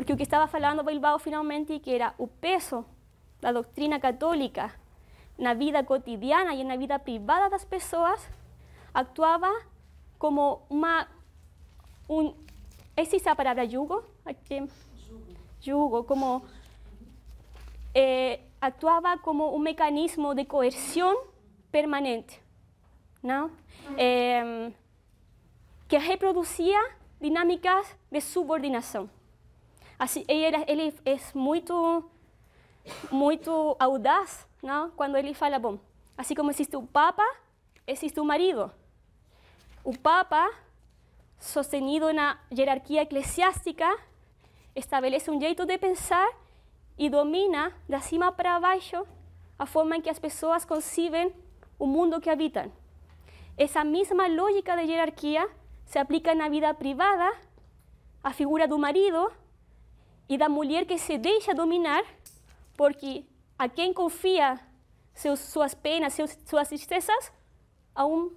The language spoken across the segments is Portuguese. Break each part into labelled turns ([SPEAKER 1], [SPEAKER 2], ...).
[SPEAKER 1] Porque o que estava falando Bilbao finalmente que era o peso da doutrina católica na vida cotidiana e na vida privada das pessoas, actuava como existe a palavra jugo? Jugo, como actuava como um mecanismo de coerção permanente, não? Que reproduzia dinâmicas de subordinação. Assim, ele é muito audaz, não? Quando ele fala, bom, assim como existe o Papa, existe o marido. O Papa, sostenido na hierarquia eclesiástica, estabelece um jeito de pensar e domina, de cima para baixo, a forma em que as pessoas concebem o mundo que habitam. Essa mesma lógica de hierarquia se aplica na vida privada, a figura do marido e da mulher que se deixa dominar, porque a quem confia suas penas, suas tristezas? A um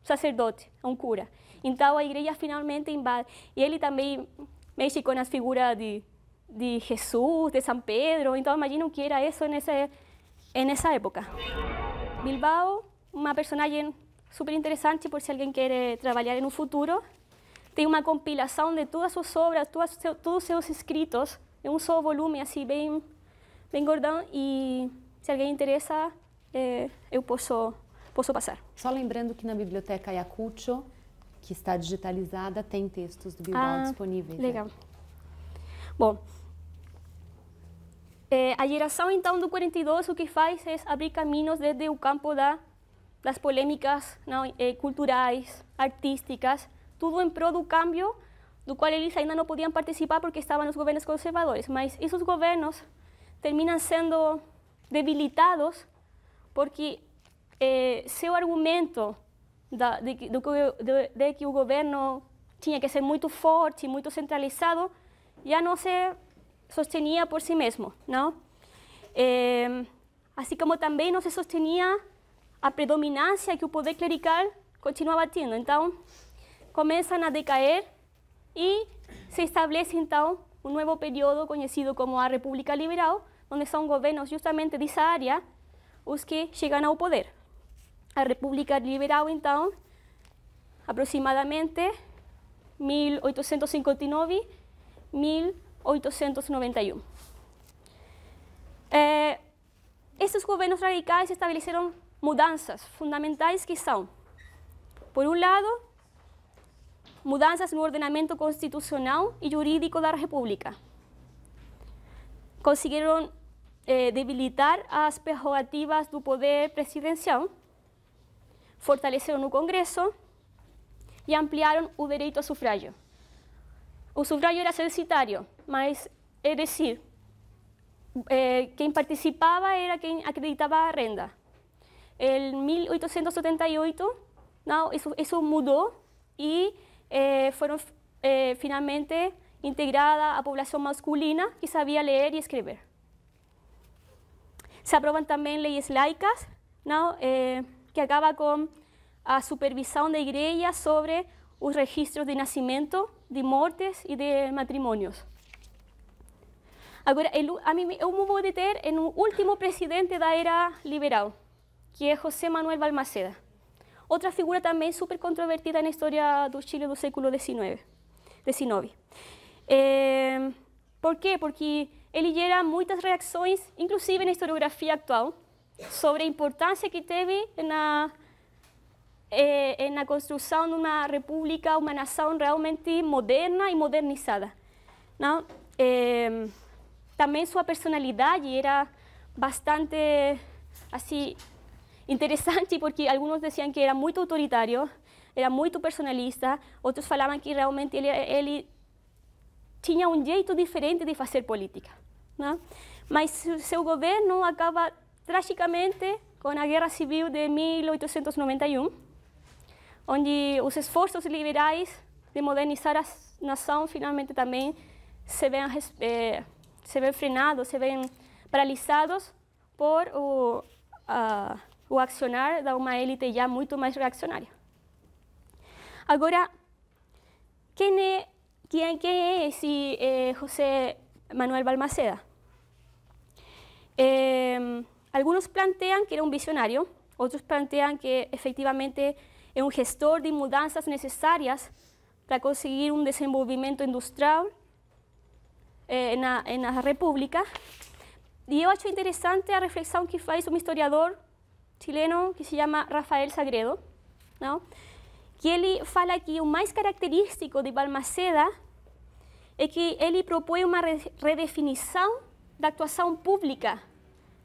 [SPEAKER 1] sacerdote, a um cura. Então a igreja finalmente invade. E ele também mexe com as figuras de Jesus, de São Pedro. Então imagino que era isso nessa época. Bilbao, uma personagem super interessante por se alguém quer trabalhar no futuro. Tem uma compilação de todas suas obras, todos os seus escritos, em um só volume, assim, bem gordão. E se alguém interessa, eu posso passar.
[SPEAKER 2] Só lembrando que na Biblioteca Ayacucho, que está digitalizada, tem textos do Bilbao disponíveis.
[SPEAKER 1] Legal. Bom, a geração, então, do 42, o que faz é abrir caminhos desde o campo das polêmicas culturais, artísticas, tudo em prol do câmbio, do qual eles ainda não podiam participar porque estavam nos governos conservadores. Mas esses governos terminam sendo debilitados porque seu argumento de que o governo tinha que ser muito forte, muito centralizado, já não se sostenía por si mesmo, não? Assim como também não se sostenía a predominância que o poder clerical continuava tendo. Então, começam a decair e se estabelece, então, um novo período conhecido como a República Liberal, onde são governos justamente dessa área os que chegam ao poder. A República Liberal, então, aproximadamente 1859, 1891. Esses governos radicais estabeleceram mudanças fundamentais que são, por um lado, mudanças no ordenamento constitucional e jurídico da República. Conseguiram debilitar as prerrogativas do poder presidencial, fortaleceram o Congresso e ampliaram o direito ao sufrágio. O sufrágio era censitário, mas, é decir, quem participava era quem acreditava a renda. Em 1878, isso mudou e foram finalmente integrada a população masculina que sabia ler e escrever. Se aprovam também leis laicas, que acabam com a supervisão da igreja sobre os registros de nascimento, de mortes e de matrimônios. Agora, eu me vou deter no último presidente da era liberal, que é José Manuel Balmaceda. Outra figura também super controvertida na história do Chile do século XIX. Por quê? Porque ele gera muitas reações, inclusive na historiografia atual, sobre a importância que teve na construção de uma república, uma nação realmente moderna e modernizada. Não? Também sua personalidade era bastante assim, interessante, porque alguns diziam que era muito autoritário, era muito personalista, outros falavam que realmente ele tinha um jeito diferente de fazer política. Não? Mas seu governo acaba tragicamente com a Guerra Civil de 1891, onde os esforços liberais de modernizar a nação finalmente também se veem frenados, se veem paralisados por o accionar de uma élite já muito mais reacionária. Agora, quem é esse José Manuel Balmaceda. Algunos plantean que era un visionario, otros plantean que efectivamente es un gestor de mudanças necesarias para conseguir un desenvolvimiento industrial en la República. Y yo acho interesante la reflexión que faz un historiador chileno que se llama Rafael Sagredo, ¿no? Que ele fala que o mais característico de Balmaceda é que ele propõe uma redefinição da atuação pública,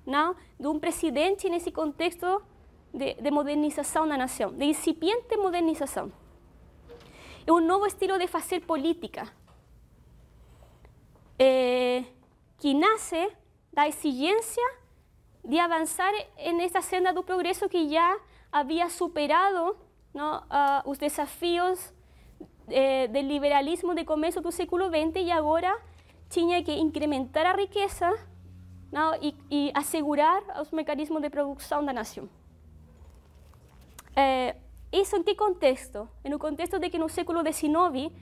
[SPEAKER 1] não? De um presidente nesse contexto de modernização da nação, de incipiente modernização. É um novo estilo de fazer política, que nasce da exigência de avançar nessa senda do progresso que já havia superado, ¿no? Os desafios do liberalismo de começo do século XX e agora tinha que incrementar a riqueza, ¿no? e assegurar os mecanismos de produção da nação. Isso em que contexto? No contexto de que no século XIX,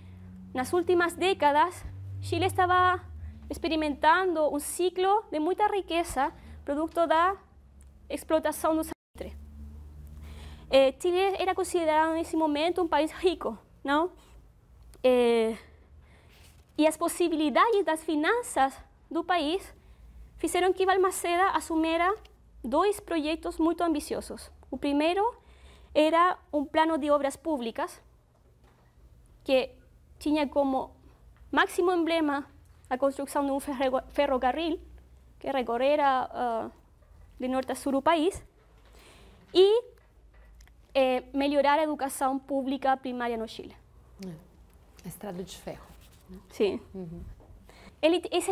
[SPEAKER 1] nas últimas décadas, Chile estava experimentando um ciclo de muita riqueza, producto da explotação do salitre. Chile era considerado nesse momento um país rico, não? E as possibilidades das finanças do país fizeram que Balmaceda assumira dois projetos muito ambiciosos. O primeiro era um plano de obras públicas que tinha como máximo emblema a construção de um ferrocarril que recorrera de norte a sul o país e melhorar a educação pública primária no Chile.
[SPEAKER 2] A estrada de ferro.
[SPEAKER 1] Sim.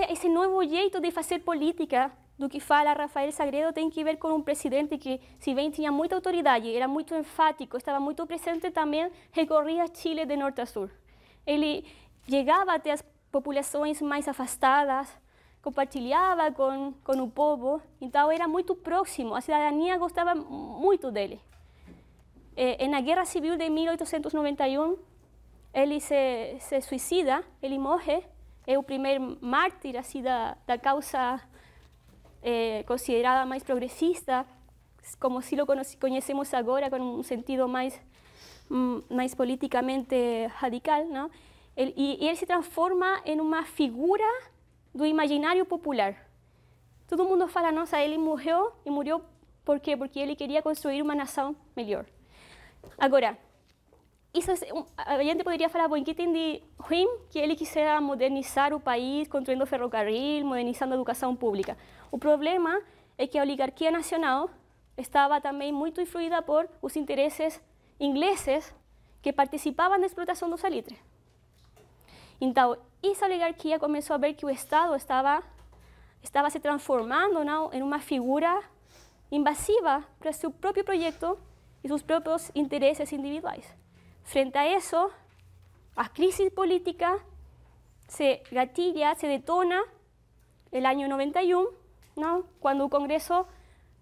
[SPEAKER 1] Esse novo jeito de fazer política do que fala Rafael Sagredo tem que ver com um presidente que, se bem tinha muita autoridade, era muito enfático, estava muito presente também, recorria Chile de norte a sul. Ele chegava até as populações mais afastadas, compartilhava com o povo, então era muito próximo, a cidadania gostava muito dele. Na Guerra Civil de 1891, ele se suicida, ele morre, é o primeiro mártir assim, da causa considerada mais progressista, como se lo conhecemos agora, com um sentido mais politicamente radical, não? E ele se transforma em uma figura do imaginário popular. Todo mundo fala, nossa, ele morreu, e morreu por quê? Porque ele queria construir uma nação melhor. Agora, isso, a gente poderia falar, bom, que tem de ruim que ele quisera modernizar o país, construindo ferrocarril, modernizando a educação pública. O problema é que a oligarquia nacional estava também muito influída por os interesses ingleses que participavam da explotação do salitre. Então, essa oligarquia começou a ver que o Estado estava se transformando, não, em uma figura invasiva para seu próprio projeto e seus próprios interesses individuais. Frente a isso, a crise política se gatilla, se detona no ano 91, não, quando o Congresso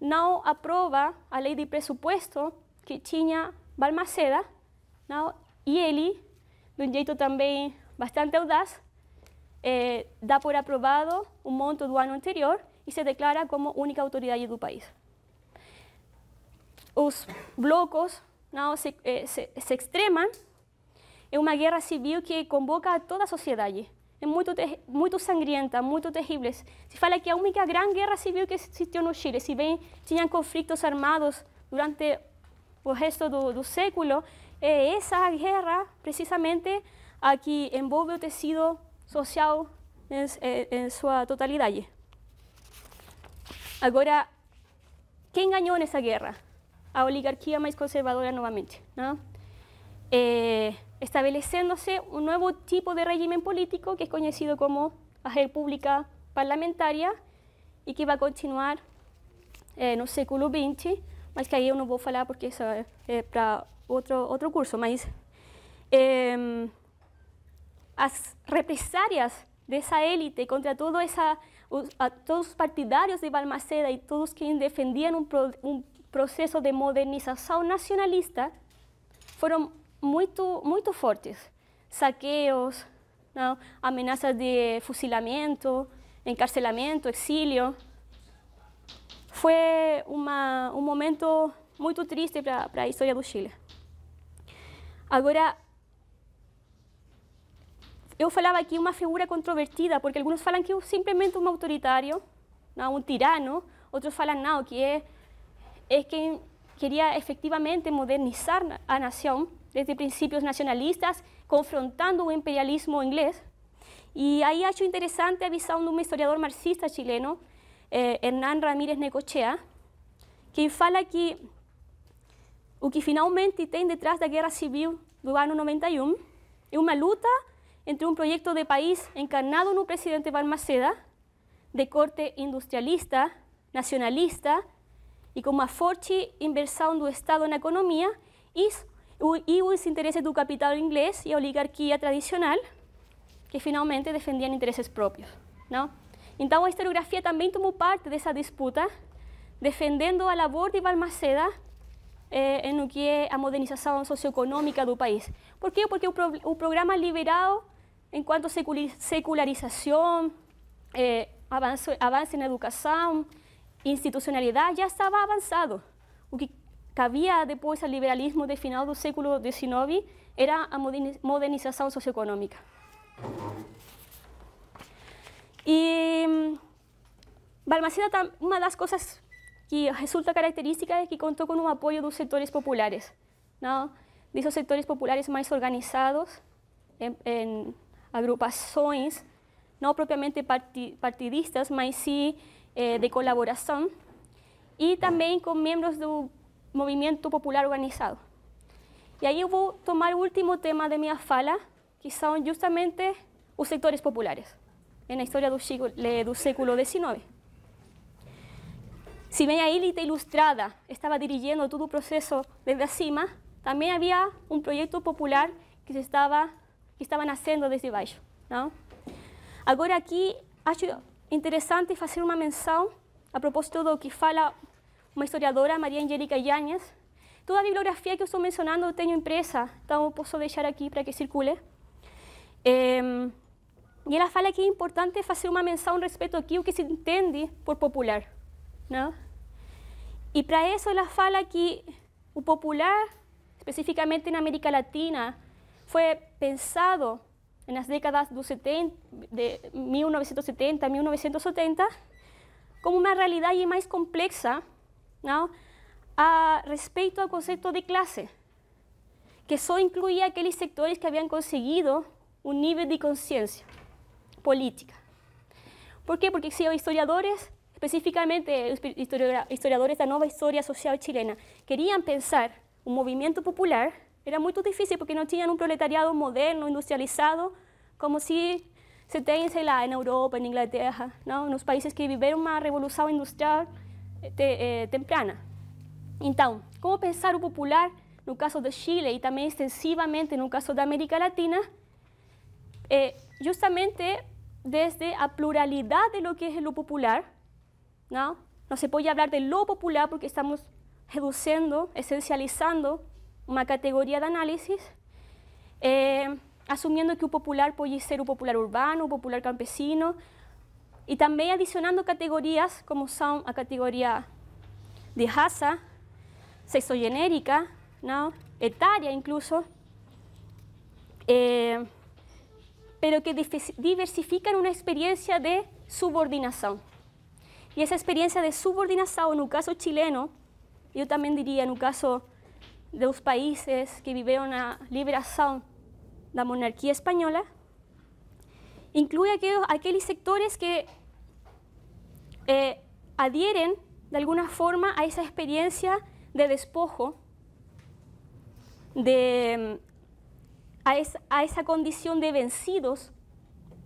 [SPEAKER 1] não aprova a lei de presupuesto que tinha Balmaceda, não, e ele, de um jeito também bastante audaz, dá por aprovado o monto do ano anterior e se declara como única autoridade do país. Os blocos não, se extremam, é uma guerra civil que convoca a toda a sociedade. É muito sangrienta, muito terrível. Se fala que a única grande guerra civil que existiu no Chile, se bem tinham conflitos armados durante o resto do século, é essa guerra, precisamente, a que envolve o tecido social em sua totalidade. Agora, quem ganhou nessa guerra? A oligarquia mais conservadora novamente, ¿no? Estabelecendo-se um novo tipo de regime político que é conhecido como a República Parlamentaria e que vai continuar no século XX, mas que aí eu não vou falar porque isso é para outro curso, mas as represárias dessa élite contra todos os partidários de Balmaceda e todos quem defendiam um processo de modernização nacionalista foram muito fortes. Saqueos, não? Ameaças de fuzilamento, encarcelamento, exílio. Foi um momento muito triste para a história do Chile. Agora, eu falava aqui uma figura controvertida, porque alguns falam que é simplesmente um autoritário, não, um tirano, outros falam não, que é quem queria efectivamente modernizar a nação, desde princípios nacionalistas, confrontando o imperialismo inglês. E aí acho interessante a visão de um historiador marxista chileno, Hernán Ramírez Necochea, que fala que o que finalmente tem detrás da Guerra Civil do ano 91 é uma luta entre um projeto de país encarnado no presidente Balmaceda, de corte industrialista, nacionalista e com uma forte inversão do Estado na economia e os interesses do capital inglês e a oligarquia tradicional, que finalmente defendiam interesses próprios, não? Então a historiografia também tomou parte dessa disputa, defendendo a labor de Balmaceda no que é a modernização socioeconômica do país. Por quê? Porque o programa liberal, enquanto secularização, avanço na educação, institucionalidade, já estava avançado. O que cabia depois ao liberalismo do final do século XIX era a modernização socioeconômica. E Balmaceda, uma das coisas que resulta característica é que contou com o apoio dos setores populares, não? Desses setores populares mais organizados em agrupações, não propriamente partidistas, mas sim de colaboração, e também com membros do movimento popular organizado. E aí eu vou tomar o último tema de minha fala, que são justamente os setores populares na história do século XIX. Se bem a élite ilustrada estava dirigindo todo o processo desde acima, também havia um projeto popular que estava nascendo desde baixo, não? Agora aqui acho interessante fazer uma menção a propósito do que fala uma historiadora, Maria Angélica Yáñez. Toda a bibliografia que eu estou mencionando eu tenho impressa, então eu posso deixar aqui para que circule. E ela fala que é importante fazer uma menção a respeito aqui o que se entende por popular, não? E para isso ela fala que o popular, especificamente na América Latina, foi pensado nas décadas de 1970 a 1980 como uma realidade mais complexa, não? A respeito ao conceito de classe, que só incluía aqueles setores que haviam conseguido um nível de consciência política. Por quê? Porque se os historiadores, especificamente os historiadores da nova história social chilena, queriam pensar um movimento popular, era muito difícil porque não tinham um proletariado moderno, industrializado, como se tem, sei lá, na Europa, na Inglaterra, não? Nos países que viveram uma revolução industrial temprana. Então, como pensar o popular no caso do Chile e também extensivamente no caso da América Latina, justamente desde a pluralidade de lo que es lo popular, ¿no? No se puede hablar de lo popular porque estamos reduciendo, esencializando uma categoria de análisis, asumindo que o popular pode ser o popular urbano, o popular campesino, e também adicionando categorias como são a categoria de raça, sexogenérica, ¿no? Etária incluso, pero que diversifican una experiencia de subordinación. Y esa experiencia de subordinación, en el caso chileno, yo también diría en el caso de los países que vivieron la liberación de la monarquía española, incluye aquellos sectores que adhieren de alguna forma a esa experiencia de despojo, a esa condición de vencidos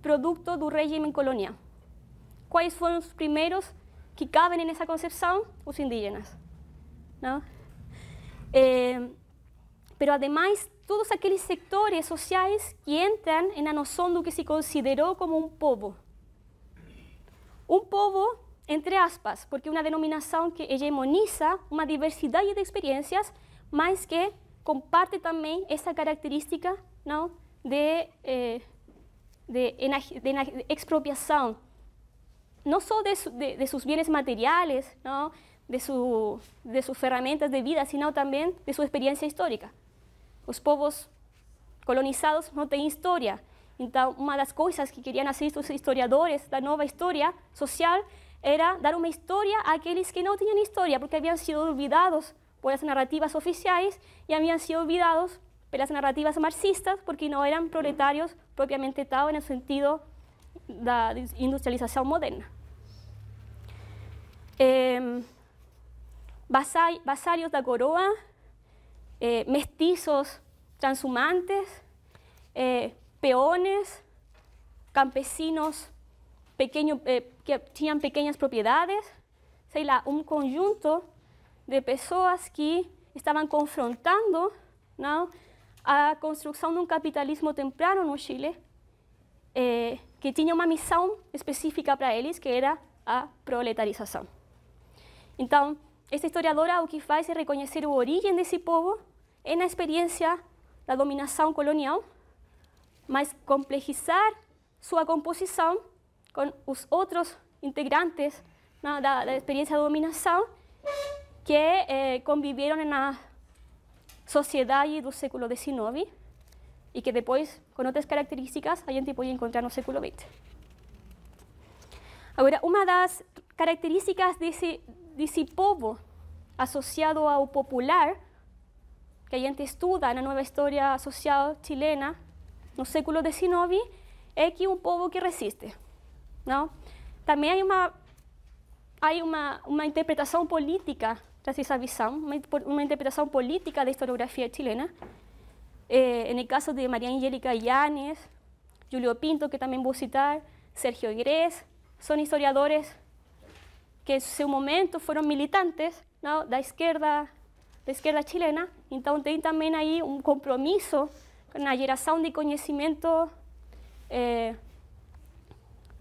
[SPEAKER 1] producto del régimen colonial. ¿Cuáles fueron los primeros que caben en esa concepción? Los indígenas, ¿no? Pero además, todos aquellos sectores sociales que entran en la noción de lo que se consideró como un povo. Un povo, entre aspas, porque es una denominación que hegemoniza una diversidad de experiencias, más que comparte también esa característica, ¿no? de expropiación no solo de sus bienes materiales, ¿no? de sus ferramentas de vida, sino también de su experiencia histórica. Los povos colonizados não têm história. Então, uma das coisas que queriam fazer os historiadores da nova história social era dar uma história àqueles que não tinham história, porque haviam sido olvidados por as narrativas oficiais e haviam sido olvidados pelas narrativas marxistas, porque não eram proletários propriamente tal, no sentido da industrialização moderna. Vasallos da coroa, mestizos transhumantes, peones, campesinos pequeños, que tinham pequeñas propriedades, sei lá, conjunto de pessoas que estavam confrontando, não, a construção de capitalismo temprano no Chile, que tinha uma missão específica para eles, que era a proletarização. Então, esta historiadora o que faz é reconhecer a origem desse povo na experiência da dominação colonial, mas complexizar sua composição com os outros integrantes, né, da experiência da dominação que conviveram na sociedade do século XIX e que depois, com outras características, a gente pode encontrar no século XX. Agora, uma das características desse povo associado ao popular, que a gente estuda na nova história social chilena no século XIX, é que é um povo que resiste. Não? Também há uma interpretação política dessa visão, uma interpretação política da historiografia chilena. No caso de Maria Angélica Yáñez, Julio Pinto, que também vou citar, Sergio Grés, são historiadores que em seu momento foram militantes, não, da esquerda chilena, então tem também aí compromisso na geração de conhecimento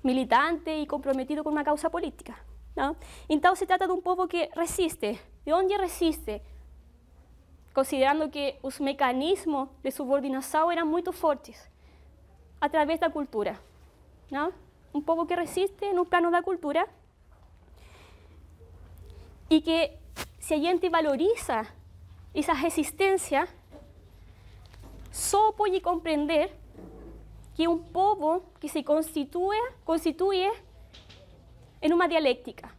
[SPEAKER 1] militante e comprometido com uma causa política. Não? Então se trata de povo que resiste. De onde resiste? Considerando que os mecanismos de subordinação eram muito fortes, através da cultura. Não? Povo que resiste no plano da cultura e que, se a gente valoriza essa resistência, só pode compreender que povo que se constitui em uma dialéctica,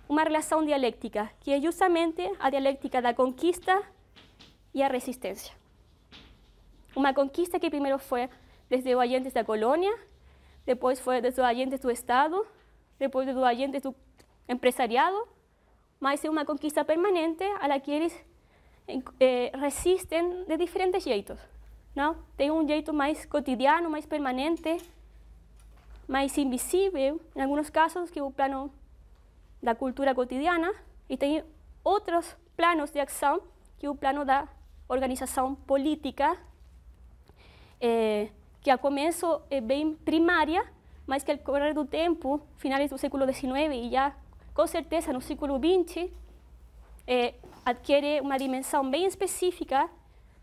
[SPEAKER 1] uma relação dialéctica, que é justamente a dialéctica da conquista e a resistência. Uma conquista que primeiro foi desde os agentes da colônia, depois foi desde os agentes do Estado, depois dos agentes do empresariado, mas é uma conquista permanente a la que eles resistem de diferentes jeitos. Não? Tem jeito mais cotidiano, mais permanente, mais invisível, em alguns casos, que é o plano da cultura cotidiana, e tem outros planos de ação, que é o plano da organização política, que a começo é bem primária, mas que ao correr do tempo, finais do século XIX e já com certeza no século XX, adquire uma dimensão bem específica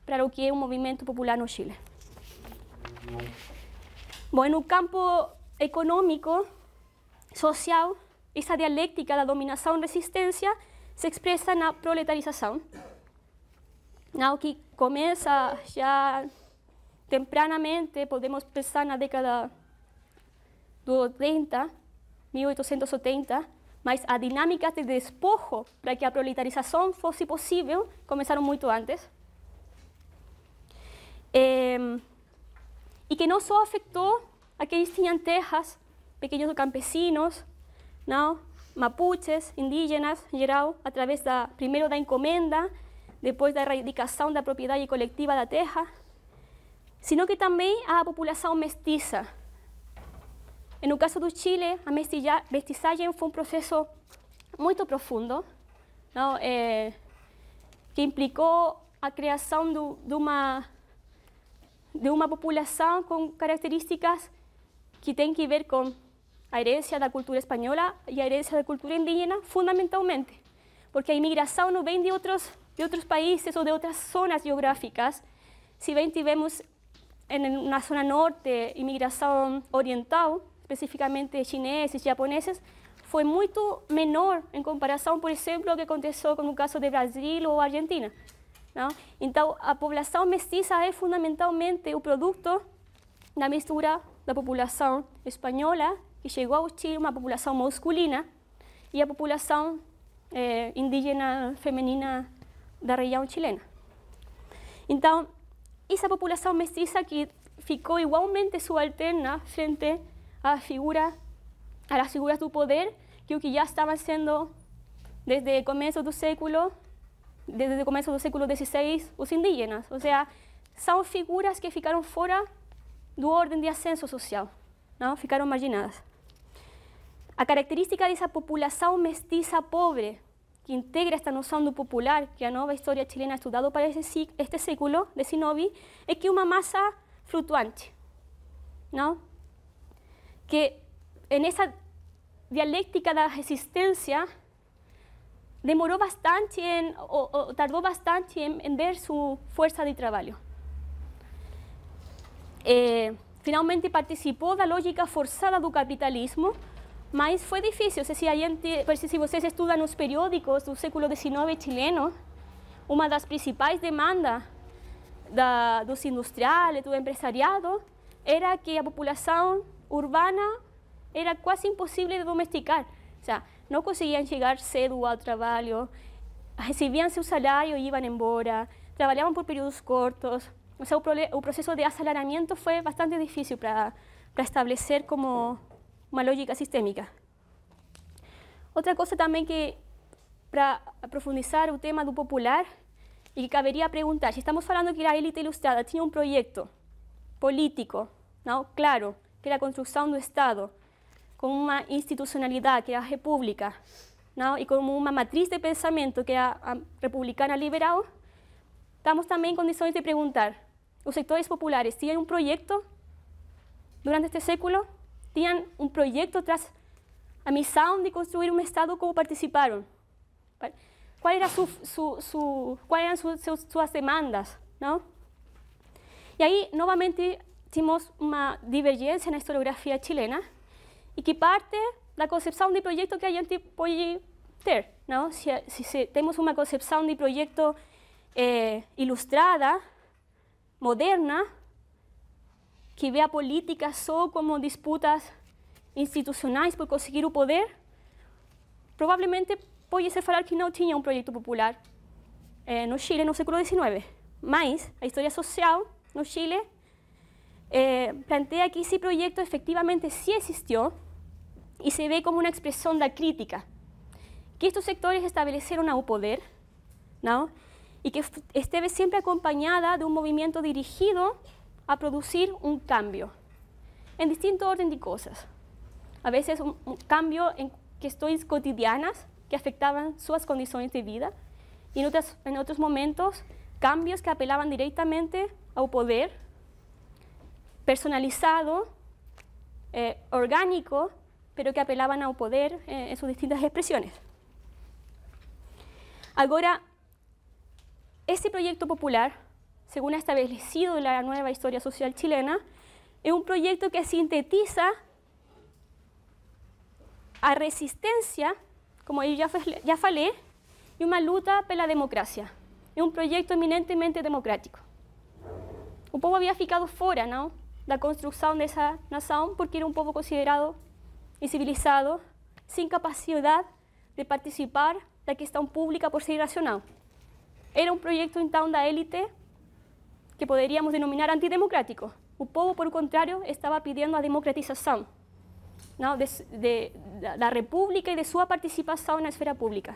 [SPEAKER 1] para o que é o movimento popular no Chile. Bom, no campo econômico, social, essa dialéctica da dominação-resistência se expressa na proletarização, o que começa já tempranamente, podemos pensar na década dos 80, 1880, mas as dinâmicas de despojo para que a proletarização fosse possível começaram muito antes. E que não só afetou aqueles que tinham terras, pequenos campesinos, não, mapuches, indígenas em geral, através primeiro da encomenda, depois da erradicação da propriedade coletiva da terra, sino que também a população mestiça. No caso do Chile, a mestiçagem foi processo muito profundo, não, que implicou a criação de uma população com características que têm que ver com a herência da cultura espanhola e a herência da cultura indígena, fundamentalmente, porque a imigração não vem de outros países ou de outras zonas geográficas. Se bem tivemos na zona norte imigração oriental, especificamente chineses, japoneses, foi muito menor em comparação, por exemplo, ao que aconteceu com o caso de Brasil ou Argentina. Não? Então, a população mestiça é fundamentalmente o produto da mistura da população espanhola, que chegou ao Chile, uma população masculina, e a população indígena feminina da região chilena. Então, essa população mestiça que ficou igualmente subalterna frente às figuras do poder, que já estavam sendo desde o começo do século XVI os indígenas. Ou seja, são figuras que ficaram fora do ordem de ascenso social, não? Ficaram marginadas. A característica dessa população mestiça pobre, que integra esta noção do popular, que a nova história chilena ha estudado para este século XIX, é que é uma massa flutuante, não? Que nessa dialéctica da resistência demorou bastante, tardou bastante em ver sua força de trabalho. Finalmente participou da lógica forçada do capitalismo, mas foi difícil. Se vocês estudam os periódicos do século XIX chileno, uma das principais demandas dos industriais, do empresariado, era que a população urbana era quase impossível de domesticar. O sea, não conseguiam chegar cedo ao trabalho, recebiam seu salário e iam embora, trabalhavam por períodos curtos. O sea, o processo de asalariamento foi bastante difícil para estabelecer como uma lógica sistêmica. Outra coisa também que, para aprofundizar o tema do popular, e que caberia perguntar, se estamos falando que a élite ilustrada tinha um projeto político, não? Claro, que era a construção do Estado, com uma institucionalidade, que era a república, não? E com uma matriz de pensamento, que era a republicana liberal, estamos também em condições de perguntar, os sectores populares tinham um projeto durante este século? Tinham um projeto tras a missão de construir um Estado como participaram? Quais eram suas demandas? Não? E aí, novamente, temos uma divergência na historiografia chilena, e que parte da concepção de projeto que a gente pode ter. Não? Se temos uma concepção de projeto ilustrada, moderna, que vê a política só como disputas institucionais por conseguir o poder, provavelmente pode-se falar que não tinha um projeto popular no Chile no século XIX. Mas a história social no Chile plantea que esse projeto efectivamente sí existiu e se vê como uma expressão da crítica que estes sectores estabeleceram ao poder, não? E que esteve sempre acompanhada de um movimento dirigido a produzir um cambio em distinto ordem de coisas. A vezes um cambio em questões cotidianas que afetavam suas condições de vida, e em outros momentos cambios que apelavam diretamente ao poder, personalizado, orgânico, pero que apelavam ao poder em suas distintas expressões. Agora, este proyecto popular, según ha establecido la nueva historia social chilena, es un proyecto que sintetiza a resistencia, como eu já falei, e uma luta pela democracia. É um projeto eminentemente democrático. O povo havia ficado fora, não, da construção dessa nação, porque era um povo considerado incivilizado, sem capacidade de participar da questão pública por ser irracional. Era um projeto, então, da élite que poderíamos denominar antidemocrático. O povo, por contrário, estava pedindo a democratização, não, da república e de sua participação na esfera pública.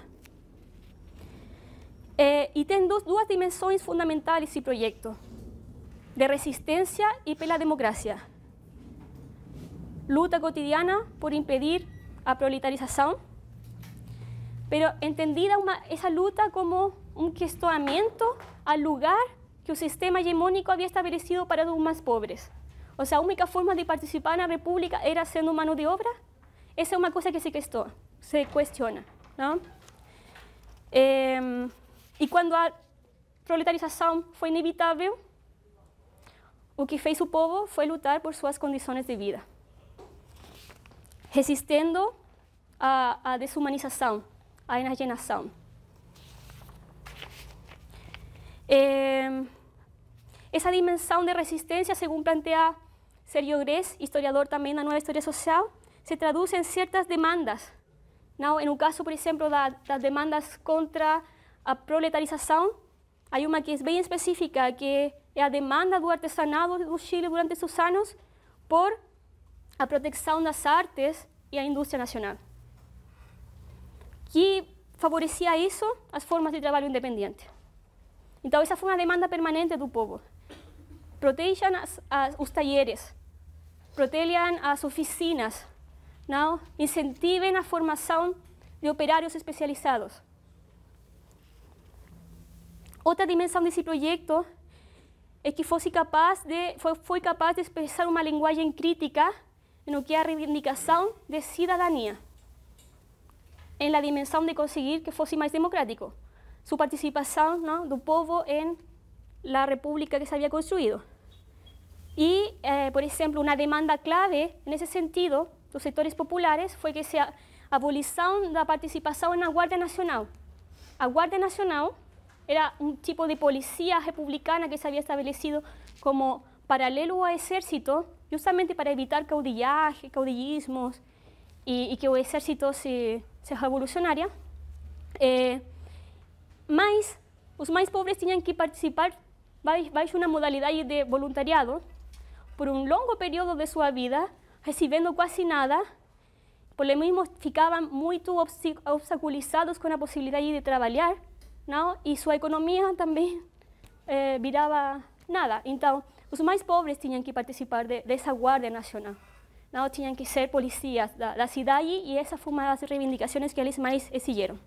[SPEAKER 1] E tem duas dimensões fundamentais esse projeto, de resistência e pela democracia. Luta cotidiana por impedir a proletarização, pero entendida essa luta como um questionamento ao lugar que o sistema hegemônico havia estabelecido para os mais pobres. Ou seja, a única forma de participar na república era sendo mano de obra. Essa é uma coisa que se questiona, não? E quando a proletarização foi inevitável, o que fez o povo foi lutar por suas condições de vida. resistindo à desumanização, à enajenação. Essa dimensão de resistência, segundo plantea Sergio Grés, historiador também da nova história social, se traduz em certas demandas. Não? No caso, por exemplo, das demandas contra a proletarização, há uma que é bem específica, que é a demanda do artesanato do Chile durante esses anos por a proteção das artes e a indústria nacional, que favorecia isso, as formas de trabalho independente. Então, essa foi uma demanda permanente do povo. Protejam os talleres, protejam as oficinas, não? Incentivem a formação de operários especializados. Outra dimensão desse projeto é que foi capaz de expressar uma linguagem crítica no que é a reivindicação de cidadania, em la dimensão de conseguir que fosse mais democrático, sua participação, não, do povo em la república que se havia construído. E, por exemplo, uma demanda clave nesse sentido dos setores populares foi que a abolição da participação na Guarda Nacional. A Guarda Nacional era um tipo de polícia republicana que se havia estabelecido como paralelo ao exército, justamente para evitar caudillismos e que o exército se revolucionaria. Mas os mais pobres tinham que participar baixo uma modalidade de voluntariado por um longo período de sua vida, recebendo quase nada, por lo mesmo ficavam muito obstaculizados com a possibilidade de trabalhar, não? E sua economia também virava nada. Então, os mais pobres tinham que participar dessa Guarda Nacional, não? Tinham que ser polícias da cidade, e essa foi uma das reivindicações que eles mais exigiram.